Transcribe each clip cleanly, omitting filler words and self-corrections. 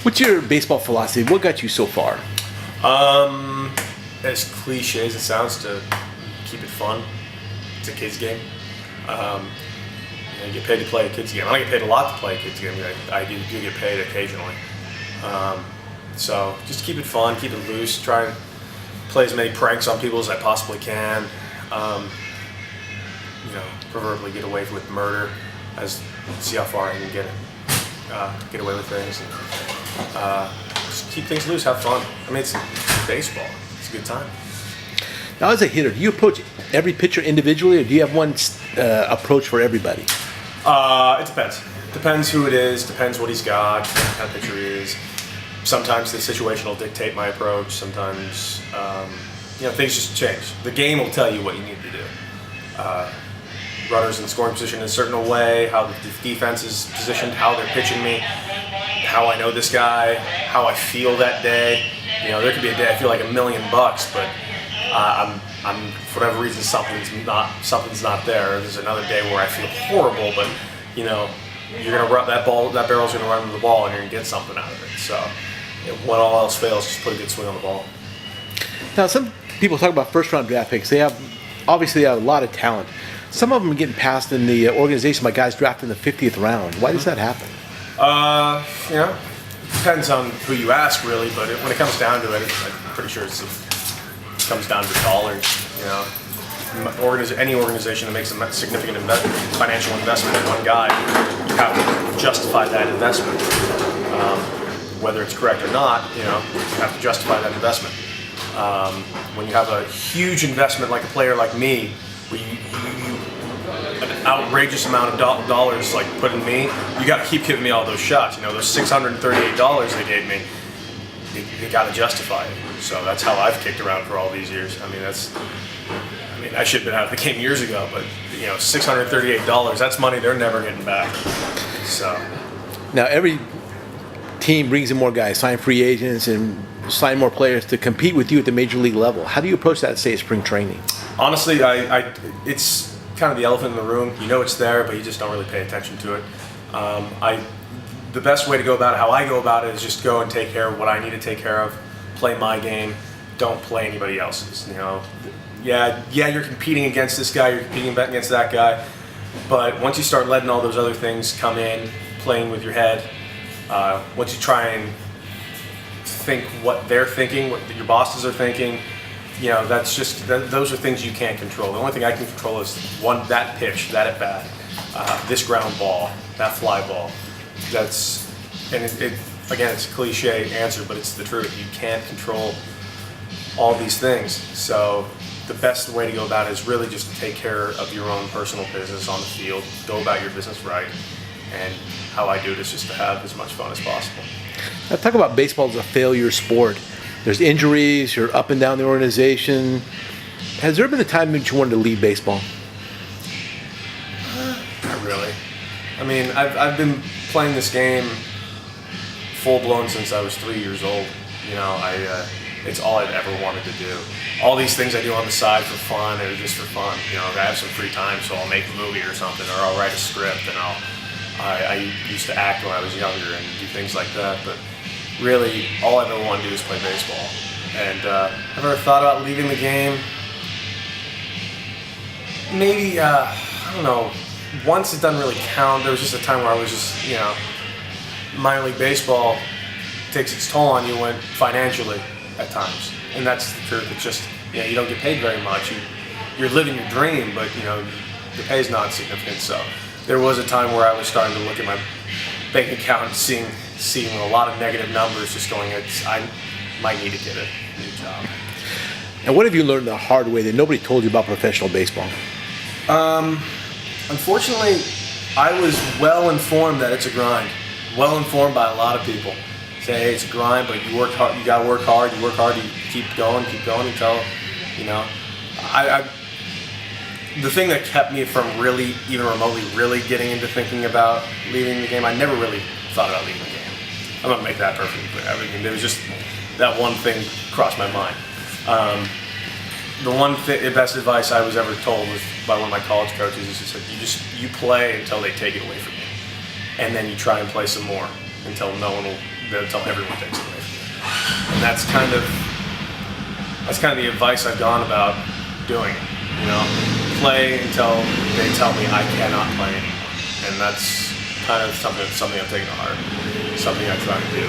What's your baseball philosophy? What got you so far? As cliche as it sounds, to keep it fun. It's a kid's game. You get paid to play a kid's game. I don't get paid a lot to play a kid's game. I do get paid occasionally. So just keep it fun, keep it loose. Try and play as many pranks on people as I possibly can. Proverbially get away with murder, see how far I can get away with things. And, just keep things loose, have fun. I mean, it's baseball. It's a good time. Now, as a hitter, do you approach every pitcher individually, or do you have one approach for everybody? It depends. Depends who it is. Depends what he's got. What kind of pitcher he is. Sometimes the situation will dictate my approach. Sometimes, things just change. The game will tell you what you need to do. Runners in scoring position in a certain way, how the defense is positioned, how they're pitching me, how I know this guy, how I feel that day. There could be a day I feel like $1 million, but I'm for whatever reason something's not there. There's another day where I feel horrible, but you're gonna run that barrel's gonna run to the ball, and you're gonna get something out of it. So when all else fails, just put a good swing on the ball. Now, some people talk about first-round draft picks. They have a lot of talent. Some of them are getting passed in the organization by guys drafted in the 50th round. Why does that happen? It depends on who you ask, really. But when it comes down to it, I'm pretty sure it comes down to dollars. Any organization that makes a significant financial investment in one guy, you have to justify that investment. Whether it's correct or not, you have to justify that investment. When you have a huge investment like a player like me, where an outrageous amount of dollars like put in me, you got to keep giving me all those shots. Those $638 they gave me, they got to justify it. So that's how I've kicked around for all these years. I should have been out of the game years ago, but $638, that's money they're never getting back. So now every team brings in more guys, sign free agents, and sign more players to compete with you at the major league level. How do you approach that, say, at spring training? Honestly, it's kind of the elephant in the room. It's there, but you just don't really pay attention to it. The best way to go about it, how I go about it, is just go and take care of what I need to take care of, play my game, don't play anybody else's. Yeah, you're competing against this guy, you're competing against that guy, but once you start letting all those other things come in, playing with your head, once you try and think what they're thinking, what your bosses are thinking, those are things you can't control. The only thing I can control is that pitch, that at bat, this ground ball, that fly ball. Again, it's a cliche answer, but it's the truth. You can't control all these things. So the best way to go about it is really just to take care of your own personal business on the field, go about your business right, and how I do it is just to have as much fun as possible. Now, talk about baseball as a failure sport. There's injuries, you're up and down the organization. Has there been a time that you wanted to leave baseball? Not really. I've been playing this game full-blown since I was 3 years old. It's all I've ever wanted to do. All these things I do on the side for fun are just for fun. I have some free time, so I'll make a movie or something, or I'll write a script, and I used to act when I was younger and do things like that, but really, all I've ever wanted to do is play baseball. And I've ever thought about leaving the game. Maybe, I don't know, once it doesn't really count. There was just a time where I was just, minor league baseball takes its toll on you financially at times. And that's the truth. It's just, you don't get paid very much. You're living your dream, but, the pay's not significant. So there was a time where I was starting to look at my bank account and seeing a lot of negative numbers, just going, I might need to get a new job. And what have you learned the hard way that nobody told you about professional baseball? Unfortunately, I was well informed that it's a grind. Well informed by a lot of people. Say, hey, it's a grind, but you work hard. You gotta work hard. You work hard. You keep going until, the thing that kept me from really, even remotely, really getting into thinking about leaving the game, I never really thought about leaving the game. I'm gonna make that perfectly clear. There was just that one thing crossed my mind. The best advice I was ever told was by one of my college coaches. He said, you play until they take it away from you, and then you try and play some more until until everyone takes it away from you. And that's kind of the advice I've gone about doing it. You know, play until they tell me I cannot play anymore. And that's kind of something I'm taking to heart. Something I try to do.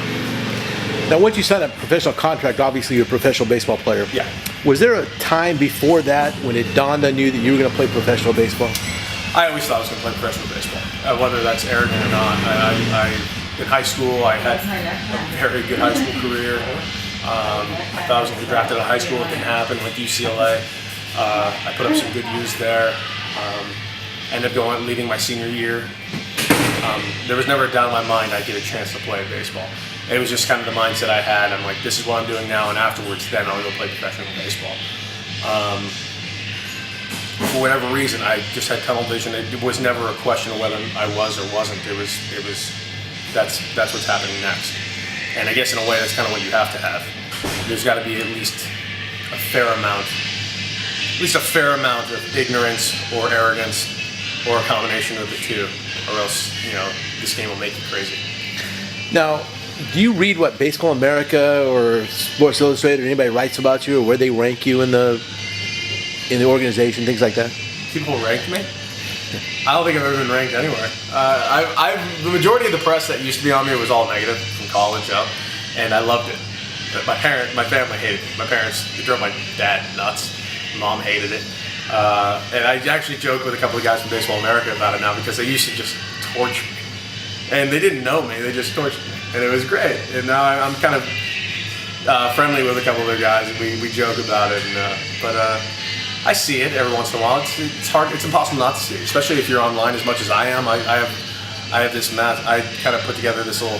Now, once you signed a professional contract, obviously you're a professional baseball player. Yeah. Was there a time before that when it dawned on you that you were going to play professional baseball? I always thought I was going to play professional baseball, whether that's arrogant or not. In high school, I had a very good high school career. I thought I was going to be drafted out of high school. It didn't happen. Went to UCLA. I put up some good years there. Ended up leaving my senior year. There was never a doubt in my mind I'd get a chance to play baseball. It was just kind of the mindset I had. I'm like, this is what I'm doing now, and afterwards, then I'll go play professional baseball. For whatever reason, I just had tunnel vision. It was never a question of whether I was or wasn't. It was that's what's happening next. And I guess in a way, that's kind of what you have to have. There's got to be at least a fair amount of ignorance or arrogance, or a combination of the two, or else, you know, this game will make you crazy. Now, do you read what Baseball America or Sports Illustrated or anybody writes about you, or where they rank you in the organization, things like that? People rank me? I don't think I've ever been ranked anywhere. The majority of the press that used to be on me was all negative from college up, and I loved it. My family hated it. My parents, it drove my dad nuts. Mom hated it. And I actually joked with a couple of guys from Baseball America about it now, because they used to just torture me. And they didn't know me, they just tortured me. And it was great. And now I'm kind of friendly with a couple of their guys, and we joke about it. But I see it every once in a while. It's hard. It's impossible not to see it, especially if you're online as much as I am. I have this mass. I kind of put together this little,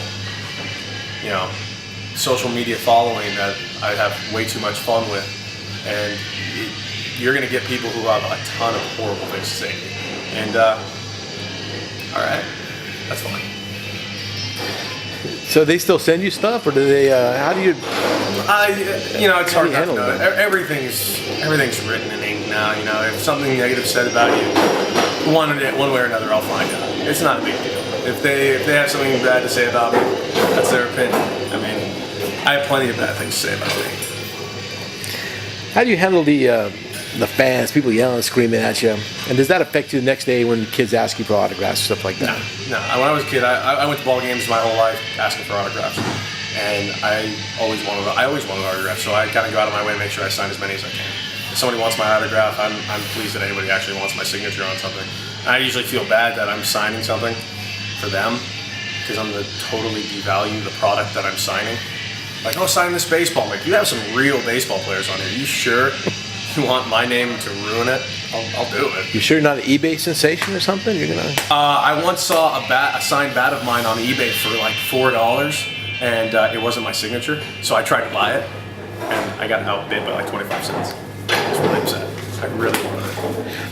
you know, social media following that I have way too much fun with, and you're going to get people who have a ton of horrible things to say to you. And all right, that's fine. So they still send you stuff, or do they? How do you? You know, it's hard to handle know. that? Everything's written in ink now. You know, if something negative said about you, one way or another, I'll find out. It's not a big deal. If they have something bad to say about me, that's their opinion. I mean, I have plenty of bad things to say about me. How do you handle the fans, people yelling, screaming at you, and does that affect you the next day when kids ask you for autographs, stuff like that? No. When I was a kid, I went to ball games my whole life asking for autographs, and I always wanted autographs. So I kind of go out of my way to make sure I sign as many as I can. If somebody wants my autograph, I'm pleased that anybody actually wants my signature on something. And I usually feel bad that I'm signing something for them, because I'm going to totally devalue the product that I'm signing. Like, oh, sign this baseball. I'm like, you have some real baseball players on here. You sure you want my name to ruin it? I'll do it. You sure you're not an eBay sensation or something? You're gonna. I once saw a signed bat of mine on eBay for like $4, and it wasn't my signature. So I tried to buy it, and I got outbid by like 25 cents. I was really upset. I really wanted it.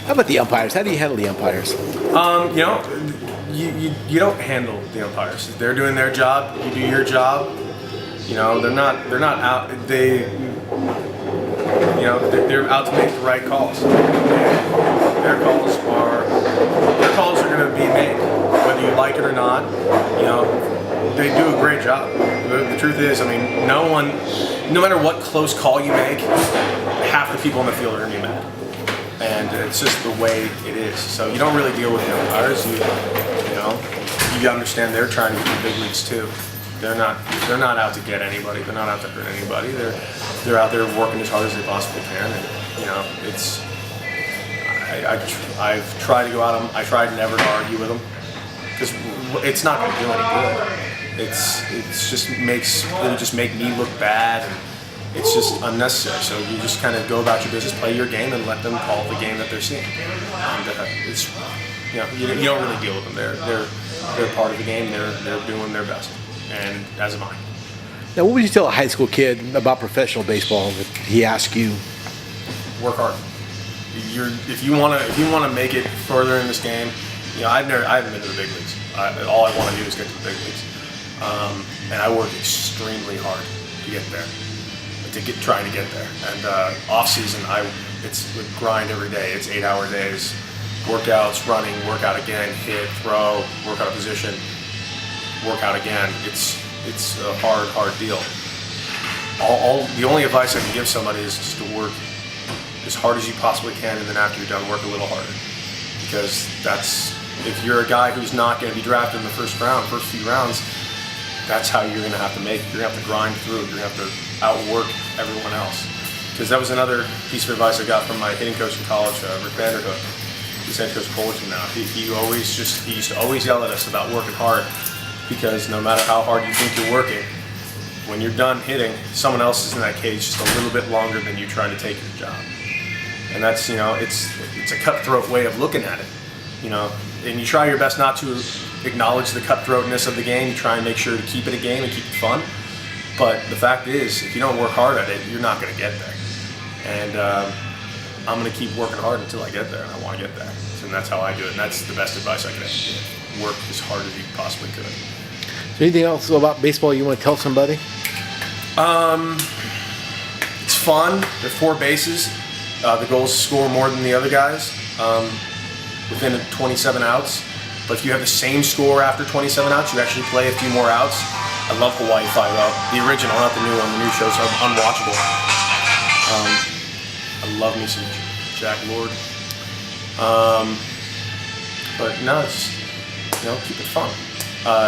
How about the umpires? How do you handle the umpires? You know, you don't handle the umpires. They're doing their job. You do your job. You know, they're not out. They're out to make the right calls. Their calls are going to be made, whether you like it or not. You know, they do a great job. The truth is, I mean, no matter what close call you make, half the people in the field are going to be mad, and it's just the way it is. So you don't really deal with the umpires. You understand they're trying to get the big leagues too. They're not out to get anybody. They're not out to hurt anybody. They're out there working as hard as they possibly can. And you know, I've tried to go out them. I tried never to argue with them, because it's not going to do any good. It would just make me look bad, and it's just unnecessary. So you just kind of go about your business, play your game, and let them call the game that they're seeing. And it's, you know, you don't really deal with them. They're part of the game. They're doing their best. And as am I. Now, what would you tell a high school kid about professional baseball if he asked you? Work hard. If you want to make it further in this game, you know, I haven't been to the big leagues. All I want to do is get to the big leagues, and I work extremely hard to get there, trying to get there. And off season, it's a grind every day. It's 8-hour days, workouts, running, workout again, hit, throw, work out a position. Work out again. it's a hard deal. The only advice I can give somebody is just to work as hard as you possibly can, and then after you're done, work a little harder. Because if you're a guy who's not going to be drafted in the first few rounds, that's how you're going to have to make it. You're going to have to grind through. You're going to have to outwork everyone else. Because that was another piece of advice I got from my hitting coach in college, Rick Vanderhook. He's head coach of Fullerton now. He used to always yell at us about working hard, because no matter how hard you think you're working, when you're done hitting, someone else is in that cage just a little bit longer than you trying to take your job. And that's, it's a cutthroat way of looking at it, and you try your best not to acknowledge the cutthroatness of the game. You try and make sure to keep it a game and keep it fun. But the fact is, if you don't work hard at it, you're not going to get there. And I'm going to keep working hard until I get there, and I want to get there. And that's how I do it, and that's the best advice I could ever give. Work as hard as you possibly could. Is there anything else about baseball you want to tell somebody? It's fun. There are 4 bases. The goal is to score more than the other guys within 27 outs. But if you have the same score after 27 outs, you actually play a few more outs. I love Hawaii 5-0. The original, not the new one. The new show's unwatchable. I love me some Jack Lord. But no, it's keep it fun.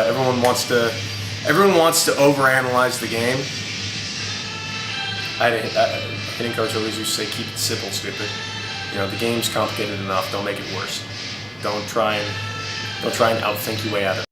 Everyone wants to overanalyze the game. I had a hitting coach always used to say, "Keep it simple, stupid." The game's complicated enough. Don't make it worse. Don't try and outthink your way out of it.